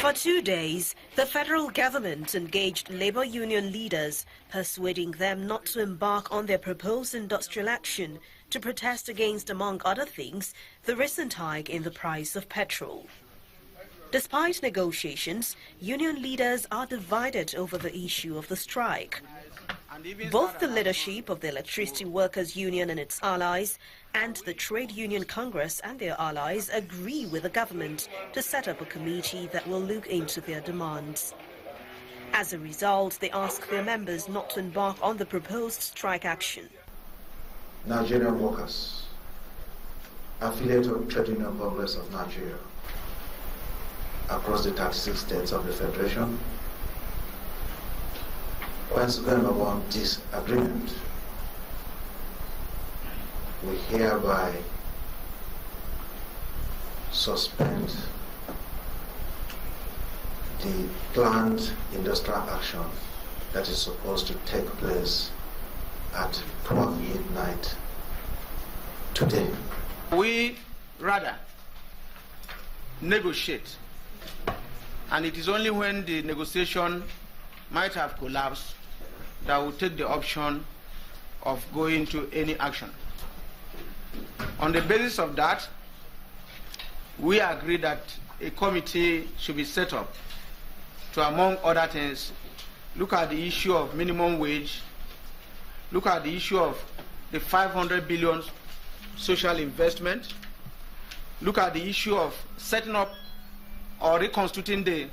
For 2 days, the federal government engaged labor union leaders, persuading them not to embark on their proposed industrial action to protest against, among other things, the recent hike in the price of petrol. Despite negotiations, union leaders are divided over the issue of the strike. Both the leadership of the Electricity Workers Union and its allies and the Trade Union Congress and their allies agree with the government to set up a committee that will look into their demands. As a result, they ask their members not to embark on the proposed strike action. Nigerian workers, affiliate of Trade Union Congress of Nigeria, across the 36 states of the Federation, consequent upon this agreement, we hereby suspend the planned industrial action that is supposed to take place at 12 midnight today. We rather negotiate, and it is only when the negotiation might have collapsed that will take the option of going to any action. On the basis of that, we agree that a committee should be set up to, among other things, look at the issue of minimum wage, look at the issue of the 500 billion social investment, look at the issue of setting up or reconstituting the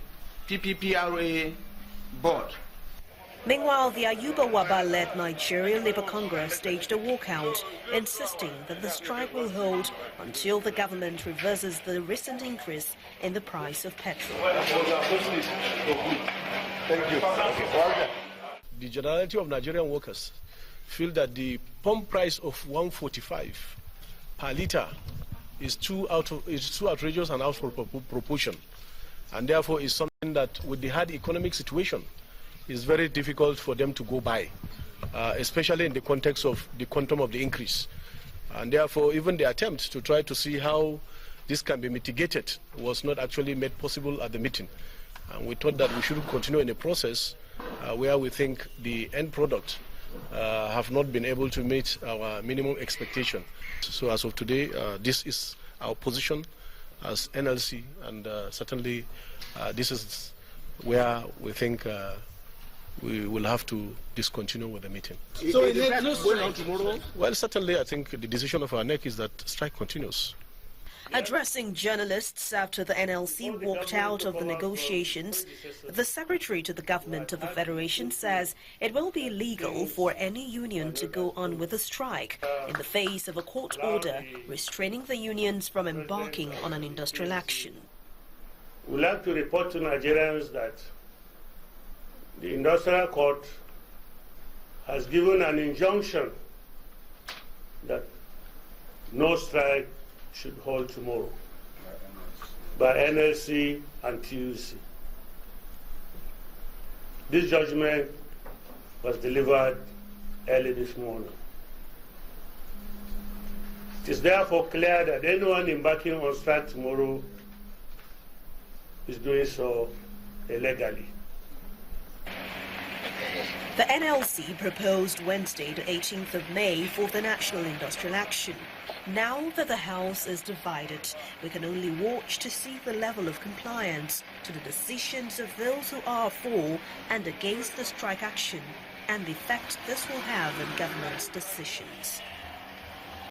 PPPRA board. Meanwhile, the Ayuba Waba-led Nigerian Labour Congress staged a walkout, insisting that the strike will hold until the government reverses the recent increase in the price of petrol. The generality of Nigerian workers feel that the pump price of 145 per litre is too outrageous and out of proportion, and therefore is something that, with the hard economic situation, is very difficult for them to go by, especially in the context of the quantum of the increase. And therefore, even the attempt to try to see how this can be mitigated was not actually made possible at the meeting. And we thought that we should continue in a process where we think the end product have not been able to meet our minimum expectation. So as of today, this is our position as NLC, and certainly this is where we think we will have to discontinue with the meeting. So it is going on tomorrow? Well, certainly I think the decision of our NEC is that strike continues. Addressing journalists after the NLC walked out of the negotiations, the secretary to the government of the Federation says it will be illegal for any union to go on with a strike in the face of a court order restraining the unions from embarking on an industrial action. We'd like to report to Nigerians that the industrial court has given an injunction that no strike should hold tomorrow by NLC and TUC. This judgment was delivered early this morning. It is therefore clear that anyone embarking on strike tomorrow is doing so illegally. The NLC proposed Wednesday, the 18th of May, for the national industrial action. Now that the House is divided, we can only watch to see the level of compliance to the decisions of those who are for and against the strike action, and the effect this will have on government's decisions.